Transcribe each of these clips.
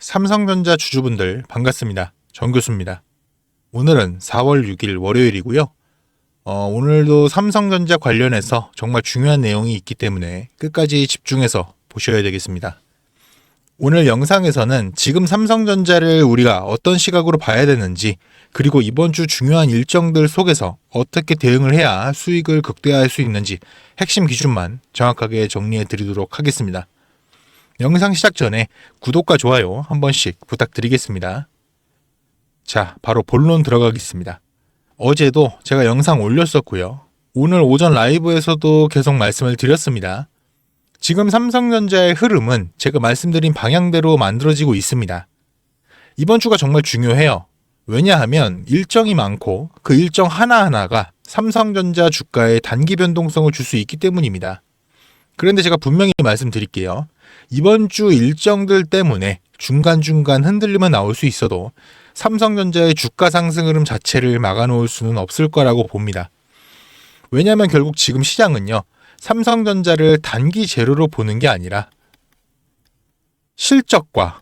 삼성전자 주주분들 반갑습니다. 정교수입니다. 오늘은 4월 6일 월요일이고요. 오늘도 삼성전자 관련해서 정말 중요한 내용이 있기 때문에 끝까지 집중해서 보셔야 되겠습니다. 오늘 영상에서는 지금 삼성전자를 우리가 어떤 시각으로 봐야 되는지, 그리고 이번 주 중요한 일정들 속에서 어떻게 대응을 해야 수익을 극대화할 수 있는지 핵심 기준만 정확하게 정리해 드리도록 하겠습니다. 영상 시작 전에 구독과 좋아요 한 번씩 부탁드리겠습니다. 자, 바로 본론 들어가겠습니다. 어제도 제가 영상 올렸었고요. 오늘 오전 라이브에서도 계속 말씀을 드렸습니다. 지금 삼성전자의 흐름은 제가 말씀드린 방향대로 만들어지고 있습니다. 이번 주가 정말 중요해요. 왜냐하면 일정이 많고 그 일정 하나하나가 삼성전자 주가에 단기 변동성을 줄 수 있기 때문입니다. 그런데 제가 분명히 말씀드릴게요. 이번 주 일정들 때문에 중간중간 흔들림은 나올 수 있어도 삼성전자의 주가 상승 흐름 자체를 막아놓을 수는 없을 거라고 봅니다. 왜냐하면 결국 지금 시장은요, 삼성전자를 단기 재료로 보는 게 아니라 실적과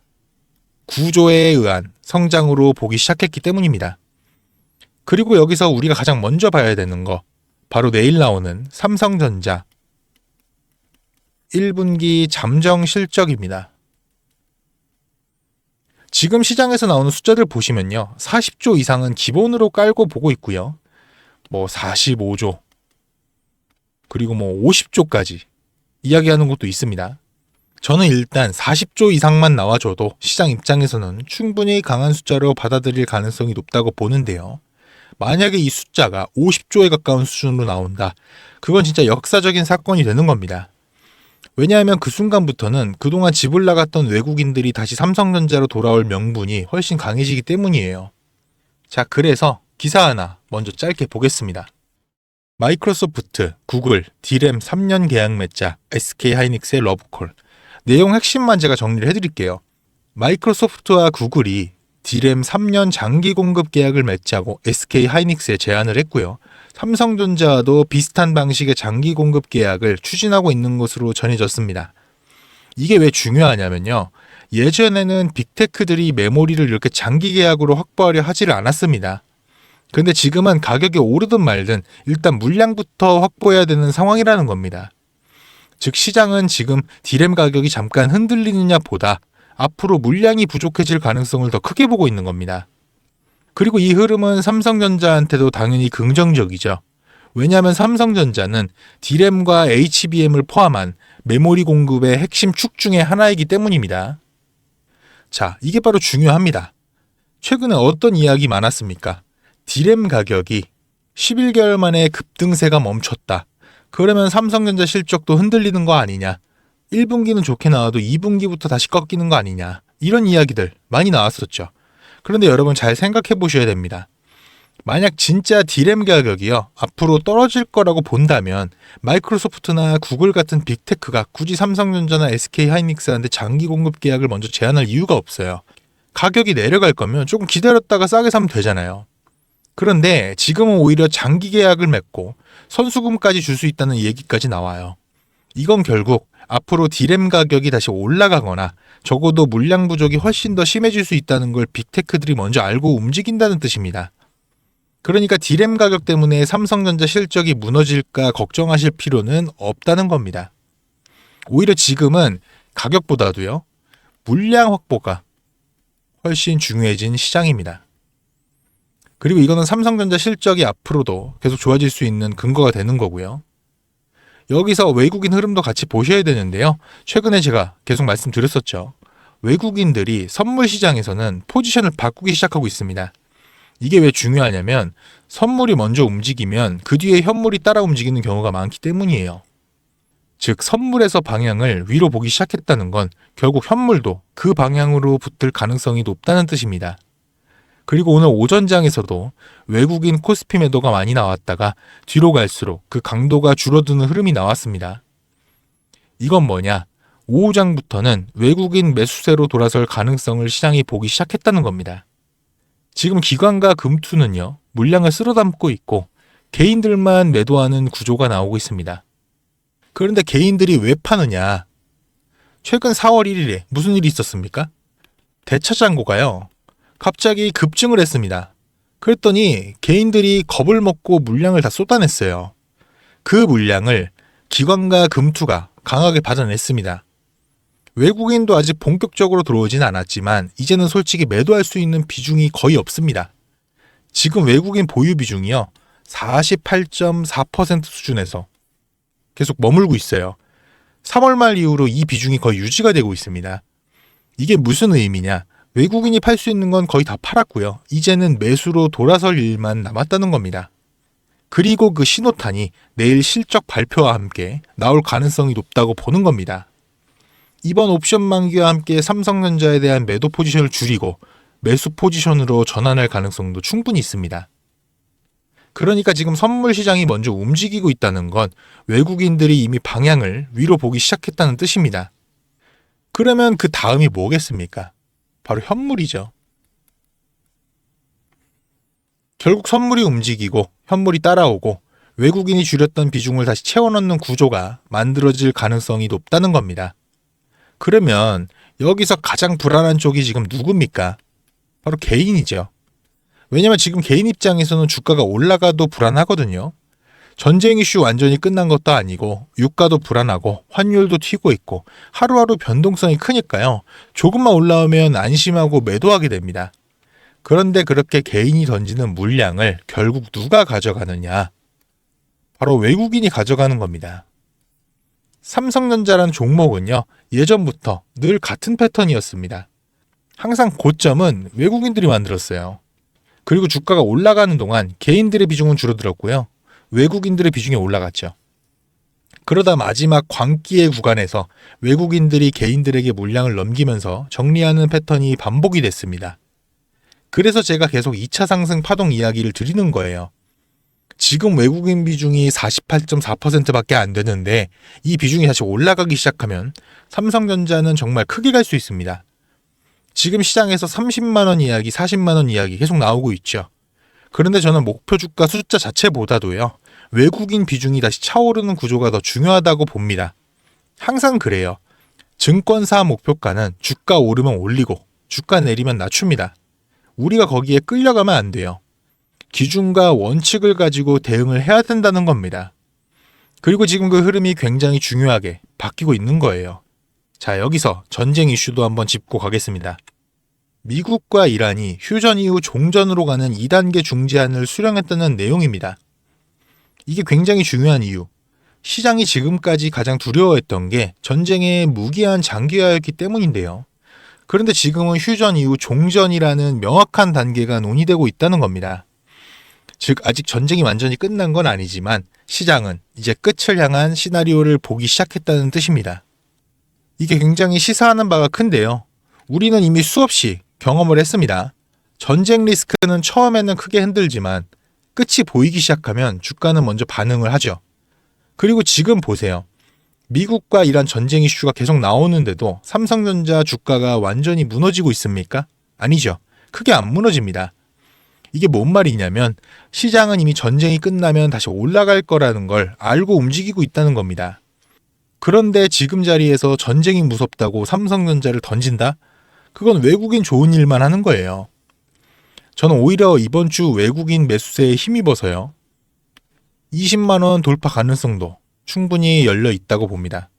구조에 의한 성장으로 보기 시작했기 때문입니다. 그리고 여기서 우리가 가장 먼저 봐야 되는 거, 바로 내일 나오는 삼성전자 1분기 잠정 실적입니다. 지금 시장에서 나오는 숫자들 보시면요, 40조 이상은 기본으로 깔고 보고 있고요. 45조, 그리고 50조까지 이야기하는 것도 있습니다. 저는 일단 40조 이상만 나와줘도 시장 입장에서는 충분히 강한 숫자로 받아들일 가능성이 높다고 보는데요. 만약에 이 숫자가 50조에 가까운 수준으로 나온다, 그건 진짜 역사적인 사건이 되는 겁니다. 왜냐하면 그 순간부터는 그동안 집을 나갔던 외국인들이 다시 삼성전자로 돌아올 명분이 훨씬 강해지기 때문이에요. 자, 그래서 기사 하나 먼저 짧게 보겠습니다. 마이크로소프트, 구글, D램 3년 계약 맺자, SK하이닉스의 러브콜. 내용 핵심만 제가 정리를 해드릴게요. 마이크로소프트와 구글이 D램 3년 장기 공급 계약을 맺자고 SK하이닉스에 제안을 했고요. 삼성전자도 비슷한 방식의 장기 공급 계약을 추진하고 있는 것으로 전해졌습니다. 이게 왜 중요하냐면요, 예전에는 빅테크들이 메모리를 이렇게 장기 계약으로 확보하려 하지를 않았습니다. 그런데 지금은 가격이 오르든 말든 일단 물량부터 확보해야 되는 상황이라는 겁니다. 즉 시장은 지금 D램 가격이 잠깐 흔들리느냐 보다 앞으로 물량이 부족해질 가능성을 더 크게 보고 있는 겁니다. 그리고 이 흐름은 삼성전자한테도 당연히 긍정적이죠. 왜냐하면 삼성전자는 D램과 HBM을 포함한 메모리 공급의 핵심 축 중에 하나이기 때문입니다. 자, 이게 바로 중요합니다. 최근에 어떤 이야기 많았습니까? D램 가격이 11개월 만에 급등세가 멈췄다. 그러면 삼성전자 실적도 흔들리는 거 아니냐? 1분기는 좋게 나와도 2분기부터 다시 꺾이는 거 아니냐? 이런 이야기들 많이 나왔었죠. 그런데 여러분 잘 생각해 보셔야 됩니다. 만약 진짜 D램 가격이요, 앞으로 떨어질 거라고 본다면 마이크로소프트나 구글 같은 빅테크가 굳이 삼성전자나 SK하이닉스한테 장기 공급 계약을 먼저 제안할 이유가 없어요. 가격이 내려갈 거면 조금 기다렸다가 싸게 사면 되잖아요. 그런데 지금은 오히려 장기 계약을 맺고 선수금까지 줄 수 있다는 얘기까지 나와요. 이건 결국 앞으로 D램 가격이 다시 올라가거나 적어도 물량 부족이 훨씬 더 심해질 수 있다는 걸 빅테크들이 먼저 알고 움직인다는 뜻입니다. 그러니까 D램 가격 때문에 삼성전자 실적이 무너질까 걱정하실 필요는 없다는 겁니다. 오히려 지금은 가격보다도요, 물량 확보가 훨씬 중요해진 시장입니다. 그리고 이거는 삼성전자 실적이 앞으로도 계속 좋아질 수 있는 근거가 되는 거고요. 여기서 외국인 흐름도 같이 보셔야 되는데요. 최근에 제가 계속 말씀드렸었죠. 외국인들이 선물 시장에서는 포지션을 바꾸기 시작하고 있습니다. 이게 왜 중요하냐면 선물이 먼저 움직이면 그 뒤에 현물이 따라 움직이는 경우가 많기 때문이에요. 즉 선물에서 방향을 위로 보기 시작했다는 건 결국 현물도 그 방향으로 붙을 가능성이 높다는 뜻입니다. 그리고 오늘 오전장에서도 외국인 코스피 매도가 많이 나왔다가 뒤로 갈수록 그 강도가 줄어드는 흐름이 나왔습니다. 이건 뭐냐? 오후장부터는 외국인 매수세로 돌아설 가능성을 시장이 보기 시작했다는 겁니다. 지금 기관과 금투는요, 물량을 쓸어담고 있고 개인들만 매도하는 구조가 나오고 있습니다. 그런데 개인들이 왜 파느냐? 최근 4월 1일에 무슨 일이 있었습니까? 대차장고가요. 갑자기 급증을 했습니다. 그랬더니 개인들이 겁을 먹고 물량을 다 쏟아냈어요. 그 물량을 기관과 금투가 강하게 받아냈습니다. 외국인도 아직 본격적으로 들어오진 않았지만 이제는 솔직히 매도할 수 있는 비중이 거의 없습니다. 지금 외국인 보유 비중이요. 48.4% 수준에서 계속 머물고 있어요. 3월 말 이후로 이 비중이 거의 유지가 되고 있습니다. 이게 무슨 의미냐? 외국인이 팔 수 있는 건 거의 다 팔았고요. 이제는 매수로 돌아설 일만 남았다는 겁니다. 그리고 그 신호탄이 내일 실적 발표와 함께 나올 가능성이 높다고 보는 겁니다. 이번 옵션 만기와 함께 삼성전자에 대한 매도 포지션을 줄이고 매수 포지션으로 전환할 가능성도 충분히 있습니다. 그러니까 지금 선물 시장이 먼저 움직이고 있다는 건 외국인들이 이미 방향을 위로 보기 시작했다는 뜻입니다. 그러면 그 다음이 뭐겠습니까? 바로 현물이죠. 결국 선물이 움직이고 현물이 따라오고 외국인이 줄였던 비중을 다시 채워넣는 구조가 만들어질 가능성이 높다는 겁니다. 그러면 여기서 가장 불안한 쪽이 지금 누굽니까? 바로 개인이죠. 왜냐면 지금 개인 입장에서는 주가가 올라가도 불안하거든요. 전쟁 이슈 완전히 끝난 것도 아니고 유가도 불안하고 환율도 튀고 있고 하루하루 변동성이 크니까요. 조금만 올라오면 안심하고 매도하게 됩니다. 그런데 그렇게 개인이 던지는 물량을 결국 누가 가져가느냐? 바로 외국인이 가져가는 겁니다. 삼성전자라는 종목은요. 예전부터 늘 같은 패턴이었습니다. 항상 고점은 외국인들이 만들었어요. 그리고 주가가 올라가는 동안 개인들의 비중은 줄어들었고요. 외국인들의 비중이 올라갔죠. 그러다 마지막 광기의 구간에서 외국인들이 개인들에게 물량을 넘기면서 정리하는 패턴이 반복이 됐습니다. 그래서 제가 계속 2차 상승 파동 이야기를 드리는 거예요. 지금 외국인 비중이 48.4%밖에 안 되는데 이 비중이 다시 올라가기 시작하면 삼성전자는 정말 크게 갈 수 있습니다. 지금 시장에서 30만 원 이야기, 40만 원 이야기 계속 나오고 있죠. 그런데 저는 목표 주가 숫자 자체보다도요. 외국인 비중이 다시 차오르는 구조가 더 중요하다고 봅니다. 항상 그래요. 증권사 목표가는 주가 오르면 올리고 주가 내리면 낮춥니다. 우리가 거기에 끌려가면 안 돼요. 기준과 원칙을 가지고 대응을 해야 된다는 겁니다. 그리고 지금 그 흐름이 굉장히 중요하게 바뀌고 있는 거예요. 자, 여기서 전쟁 이슈도 한번 짚고 가겠습니다. 미국과 이란이 휴전 이후 종전으로 가는 2단계 중재안을 수령했다는 내용입니다. 이게 굉장히 중요한 이유. 시장이 지금까지 가장 두려워했던 게 전쟁의 무기한 장기화였기 때문인데요. 그런데 지금은 휴전 이후 종전이라는 명확한 단계가 논의되고 있다는 겁니다. 즉 아직 전쟁이 완전히 끝난 건 아니지만 시장은 이제 끝을 향한 시나리오를 보기 시작했다는 뜻입니다. 이게 굉장히 시사하는 바가 큰데요. 우리는 이미 수없이 경험을 했습니다. 전쟁 리스크는 처음에는 크게 흔들지만 끝이 보이기 시작하면 주가는 먼저 반응을 하죠. 그리고 지금 보세요. 미국과 이란 전쟁 이슈가 계속 나오는데도 삼성전자 주가가 완전히 무너지고 있습니까? 아니죠. 크게 안 무너집니다. 이게 뭔 말이냐면 시장은 이미 전쟁이 끝나면 다시 올라갈 거라는 걸 알고 움직이고 있다는 겁니다. 그런데 지금 자리에서 전쟁이 무섭다고 삼성전자를 던진다? 그건 외국인 좋은 일만 하는 거예요. 저는 오히려 이번 주 외국인 매수세에 힘입어서요. 20만 원 돌파 가능성도 충분히 열려 있다고 봅니다.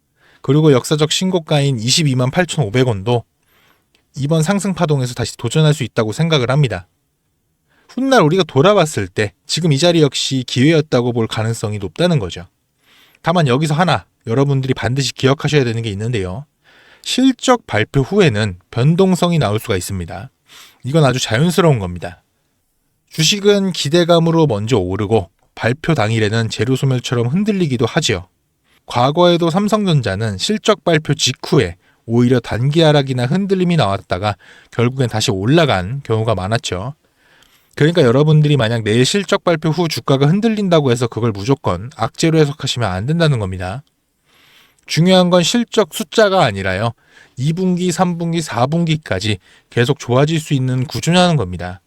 그리고 역사적 신고가인 22만 8,500원도 이번 상승 파동에서 다시 도전할 수 있다고 생각을 합니다. 훗날 우리가 돌아봤을 때 지금 이 자리 역시 기회였다고 볼 가능성이 높다는 거죠. 다만 여기서 하나 여러분들이 반드시 기억하셔야 되는 게 있는데요. 실적 발표 후에는 변동성이 나올 수가 있습니다. 이건 아주 자연스러운 겁니다. 주식은 기대감으로 먼저 오르고 발표 당일에는 재료소멸처럼 흔들리기도 하지요. 과거에도 삼성전자는 실적 발표 직후에 오히려 단기 하락이나 흔들림이 나왔다가 결국엔 다시 올라간 경우가 많았죠. 그러니까 여러분들이 만약 내일 실적 발표 후 주가가 흔들린다고 해서 그걸 무조건 악재로 해석하시면 안 된다는 겁니다. 중요한 건 실적 숫자가 아니라요. 2분기, 3분기, 4분기까지 계속 좋아질 수 있는 구조냐는 겁니다.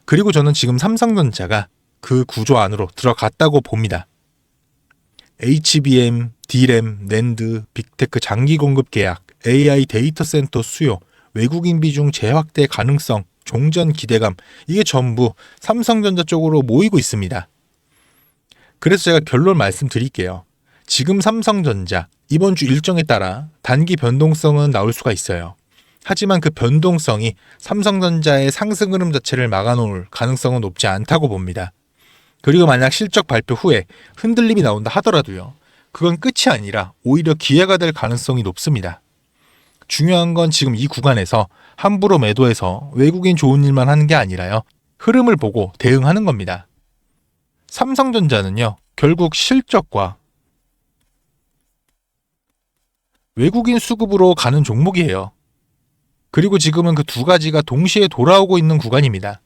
그리고 저는 지금 삼성전자가 그 구조 안으로 들어갔다고 봅니다. HBM, DRAM, 낸드, 빅테크 장기 공급 계약, AI 데이터 센터 수요, 외국인 비중 재확대 가능성, 종전 기대감, 이게 전부 삼성전자 쪽으로 모이고 있습니다. 그래서 제가 결론 말씀드릴게요. 지금 삼성전자 이번 주 일정에 따라 단기 변동성은 나올 수가 있어요. 하지만 그 변동성이 삼성전자의 상승 흐름 자체를 막아놓을 가능성은 높지 않다고 봅니다. 그리고 만약 실적 발표 후에 흔들림이 나온다 하더라도요. 그건 끝이 아니라 오히려 기회가 될 가능성이 높습니다. 중요한 건 지금 이 구간에서 함부로 매도해서 외국인 좋은 일만 하는 게 아니라요. 흐름을 보고 대응하는 겁니다. 삼성전자는요. 결국 실적과 외국인 수급으로 가는 종목이에요. 그리고 지금은 그 두 가지가 동시에 돌아오고 있는 구간입니다.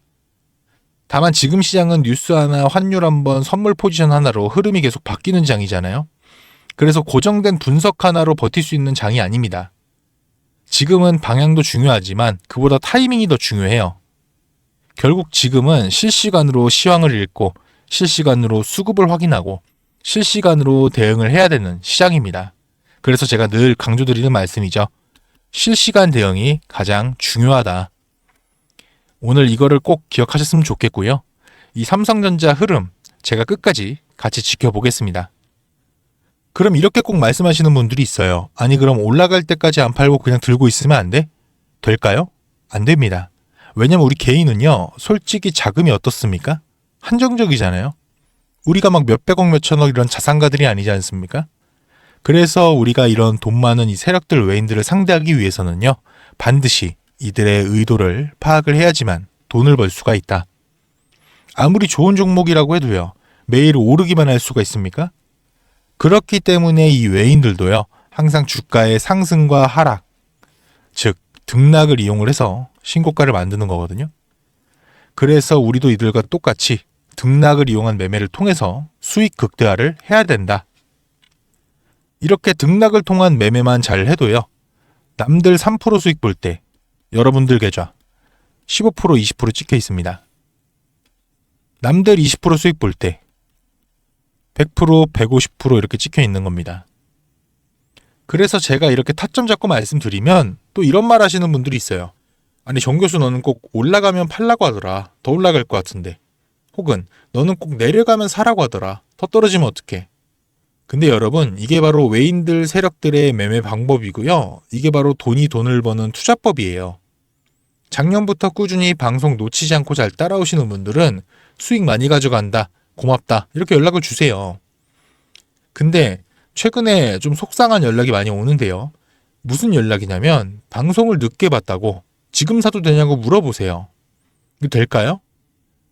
다만 지금 시장은 뉴스 하나, 환율 한번, 선물 포지션 하나로 흐름이 계속 바뀌는 장이잖아요. 그래서 고정된 분석 하나로 버틸 수 있는 장이 아닙니다. 지금은 방향도 중요하지만 그보다 타이밍이 더 중요해요. 결국 지금은 실시간으로 시황을 읽고 실시간으로 수급을 확인하고 실시간으로 대응을 해야 되는 시장입니다. 그래서 제가 늘 강조드리는 말씀이죠. 실시간 대응이 가장 중요하다. 오늘 이거를 꼭 기억하셨으면 좋겠고요. 이 삼성전자 흐름 제가 끝까지 같이 지켜보겠습니다. 그럼 이렇게 꼭 말씀하시는 분들이 있어요. 아니 그럼 올라갈 때까지 안 팔고 그냥 들고 있으면 안 돼? 될까요? 안 됩니다. 왜냐면 우리 개인은요. 솔직히 자금이 어떻습니까? 한정적이잖아요. 우리가 막 몇백억 몇천억 이런 자산가들이 아니지 않습니까? 그래서 우리가 이런 돈 많은 이 세력들 외인들을 상대하기 위해서는요. 반드시 이들의 의도를 파악을 해야지만 돈을 벌 수가 있다. 아무리 좋은 종목이라고 해도요. 매일 오르기만 할 수가 있습니까? 그렇기 때문에 이 외인들도요. 항상 주가의 상승과 하락, 즉 등락을 이용을 해서 신고가를 만드는 거거든요. 그래서 우리도 이들과 똑같이 등락을 이용한 매매를 통해서 수익 극대화를 해야 된다. 이렇게 등락을 통한 매매만 잘 해도요. 남들 3% 수익 볼 때 여러분들 계좌 15% 20% 찍혀 있습니다. 남들 20% 수익 볼 때 100% 150% 이렇게 찍혀 있는 겁니다. 그래서 제가 이렇게 타점 잡고 말씀드리면 또 이런 말 하시는 분들이 있어요. 아니 정 교수 너는 꼭 올라가면 팔라고 하더라. 더 올라갈 것 같은데. 혹은 너는 꼭 내려가면 사라고 하더라. 더 떨어지면 어떡해. 근데 여러분 이게 바로 외인들 세력들의 매매 방법이고요. 이게 바로 돈을 버는 투자법이에요. 작년부터 꾸준히 방송 놓치지 않고 잘 따라오시는 분들은 수익 많이 가져간다. 고맙다. 이렇게 연락을 주세요. 근데 최근에 좀 속상한 연락이 많이 오는데요. 무슨 연락이냐면 방송을 늦게 봤다고 지금 사도 되냐고 물어보세요. 이거 될까요?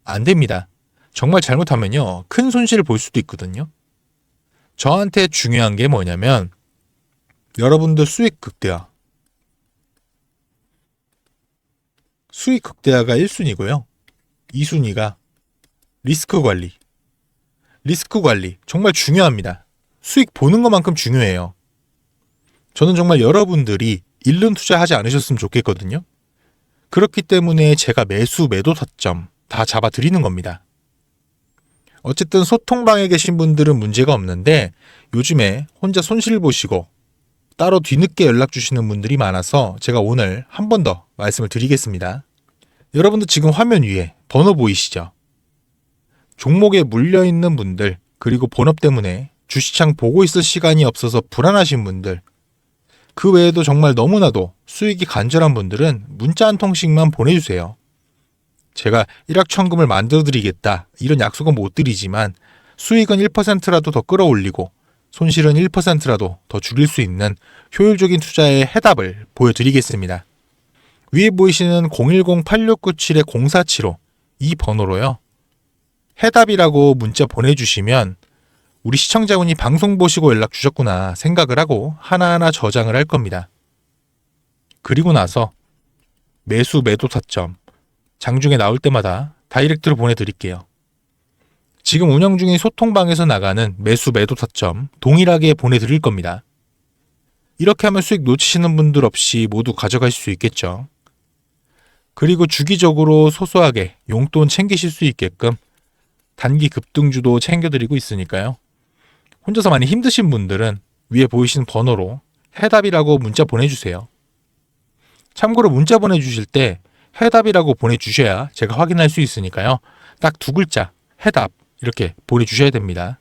안 됩니다. 정말 잘못하면요. 큰 손실을 볼 수도 있거든요. 저한테 중요한 게 뭐냐면 여러분들 수익 극대화. 수익 극대화가 1순위고요. 2순위가 리스크 관리. 리스크 관리 정말 중요합니다. 수익 보는 것만큼 중요해요. 저는 정말 여러분들이 잃는 투자하지 않으셨으면 좋겠거든요. 그렇기 때문에 제가 매수 매도 타점 다 잡아드리는 겁니다. 어쨌든 소통방에 계신 분들은 문제가 없는데 요즘에 혼자 손실 보시고 따로 뒤늦게 연락 주시는 분들이 많아서 제가 오늘 한 번 더 말씀을 드리겠습니다. 여러분들 지금 화면 위에 번호 보이시죠? 종목에 물려있는 분들 그리고 본업 때문에 주시장 보고 있을 시간이 없어서 불안하신 분들 그 외에도 정말 너무나도 수익이 간절한 분들은 문자 한 통씩만 보내주세요. 제가 일확천금을 만들어드리겠다 이런 약속은 못 드리지만 수익은 1%라도 더 끌어올리고 손실은 1%라도 더 줄일 수 있는 효율적인 투자의 해답을 보여드리겠습니다. 위에 보이시는 010-8697-0475 이 번호로요. 해답이라고 문자 보내주시면 우리 시청자분이 방송 보시고 연락 주셨구나 생각을 하고 하나하나 저장을 할 겁니다. 그리고 나서 매수 매도 타점 장중에 나올 때마다 다이렉트로 보내드릴게요. 지금 운영 중인 소통방에서 나가는 매수 매도 타점 동일하게 보내드릴 겁니다. 이렇게 하면 수익 놓치시는 분들 없이 모두 가져가실 수 있겠죠. 그리고 주기적으로 소소하게 용돈 챙기실 수 있게끔 단기 급등주도 챙겨드리고 있으니까요. 혼자서 많이 힘드신 분들은 위에 보이시는 번호로 해답이라고 문자 보내주세요. 참고로 문자 보내주실 때 해답이라고 보내주셔야 제가 확인할 수 있으니까요. 딱 2글자 해답 이렇게 보내주셔야 됩니다.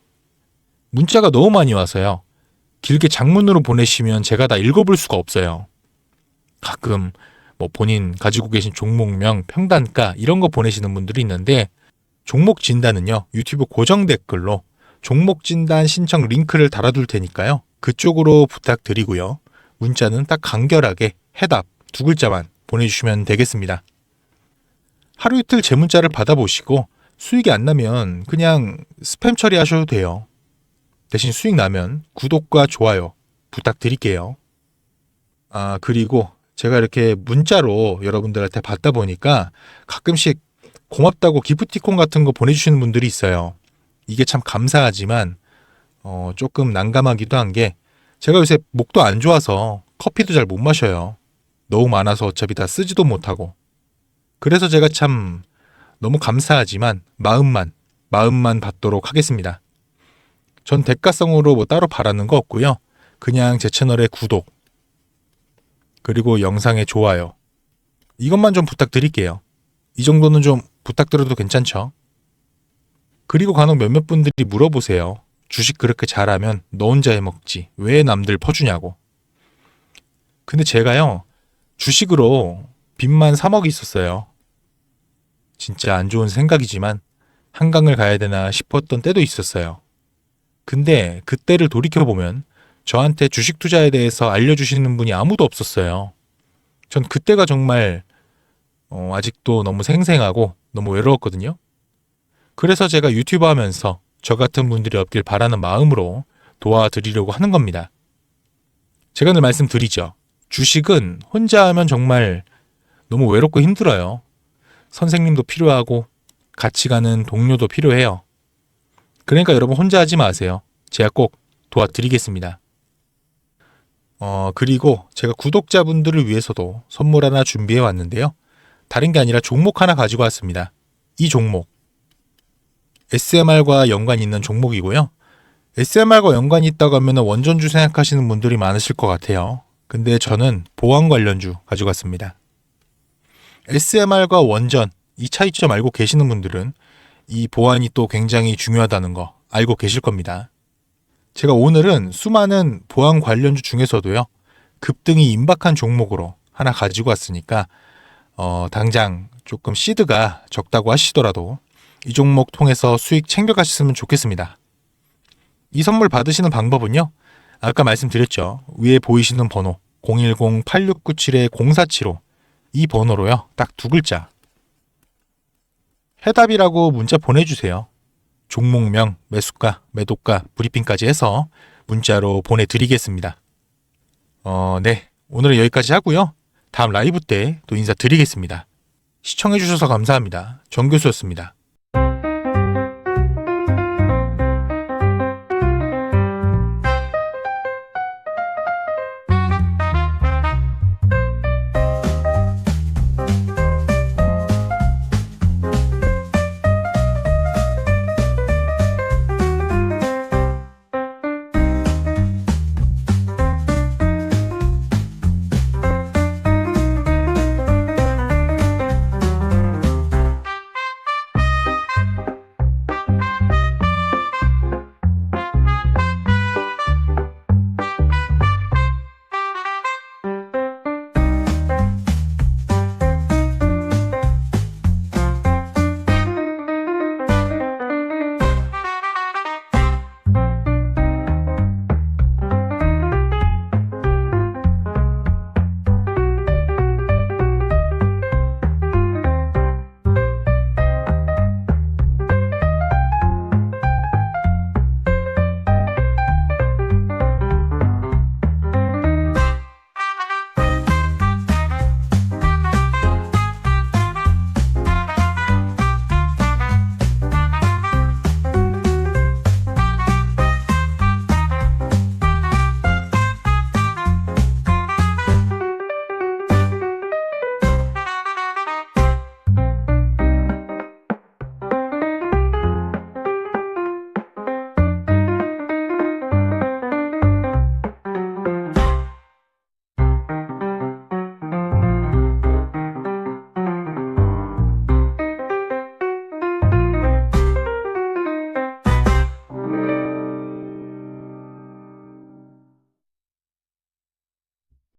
문자가 너무 많이 와서요. 길게 장문으로 보내시면 제가 다 읽어볼 수가 없어요. 가끔 뭐 본인 가지고 계신 종목명, 평단가 이런 거 보내시는 분들이 있는데 종목 진단은요. 유튜브 고정 댓글로 종목 진단 신청 링크를 달아둘 테니까요. 그쪽으로 부탁드리고요. 문자는 딱 간결하게 해답 2글자만 보내주시면 되겠습니다. 하루 이틀 제 문자를 받아보시고 수익이 안 나면 그냥 스팸 처리하셔도 돼요. 대신 수익 나면 구독과 좋아요 부탁드릴게요. 그리고 제가 이렇게 문자로 여러분들한테 받다 보니까 가끔씩 고맙다고 기프티콘 같은 거 보내주시는 분들이 있어요. 이게 참 감사하지만 조금 난감하기도 한 게 제가 요새 목도 안 좋아서 커피도 잘 못 마셔요. 너무 많아서 어차피 다 쓰지도 못하고. 그래서 제가 참 너무 감사하지만 마음만 받도록 하겠습니다. 전 대가성으로 뭐 따로 바라는 거 없고요. 그냥 제 채널의 구독 그리고 영상의 좋아요 이것만 좀 부탁드릴게요. 이 정도는 좀 부탁드려도 괜찮죠? 그리고 간혹 몇몇 분들이 물어보세요. 주식 그렇게 잘하면 너 혼자 해먹지 왜 남들 퍼주냐고. 근데 제가요 주식으로 빚만 3억이 있었어요. 진짜 안 좋은 생각이지만 한강을 가야 되나 싶었던 때도 있었어요. 근데 그때를 돌이켜보면 저한테 주식 투자에 대해서 알려주시는 분이 아무도 없었어요. 전 그때가 정말 아직도 너무 생생하고 너무 외로웠거든요. 그래서 제가 유튜브 하면서 저 같은 분들이 없길 바라는 마음으로 도와드리려고 하는 겁니다. 제가 늘 말씀드리죠. 주식은 혼자 하면 정말 너무 외롭고 힘들어요. 선생님도 필요하고 같이 가는 동료도 필요해요. 그러니까 여러분 혼자 하지 마세요. 제가 꼭 도와드리겠습니다. 그리고 제가 구독자분들을 위해서도 선물 하나 준비해 왔는데요. 다른 게 아니라 종목 하나 가지고 왔습니다. 이 종목 SMR과 연관이 있는 종목이고요. SMR과 연관이 있다고 하면 원전주 생각하시는 분들이 많으실 것 같아요. 근데 저는 보안 관련주 가지고 왔습니다. SMR과 원전 이 차이점 알고 계시는 분들은 이 보안이 또 굉장히 중요하다는 거 알고 계실 겁니다. 제가 오늘은 수많은 보안 관련주 중에서도요. 급등이 임박한 종목으로 하나 가지고 왔으니까 당장 조금 시드가 적다고 하시더라도 이 종목 통해서 수익 챙겨가셨으면 좋겠습니다. 이 선물 받으시는 방법은요. 아까 말씀드렸죠. 위에 보이시는 번호 010-8697-0475 이 번호로요. 딱 2글자 해답이라고 문자 보내주세요. 종목명, 매수가, 매도가, 브리핑까지 해서 문자로 보내드리겠습니다. 네. 오늘은 여기까지 하고요. 다음 라이브 때 또 인사드리겠습니다. 시청해주셔서 감사합니다. 정 교수였습니다.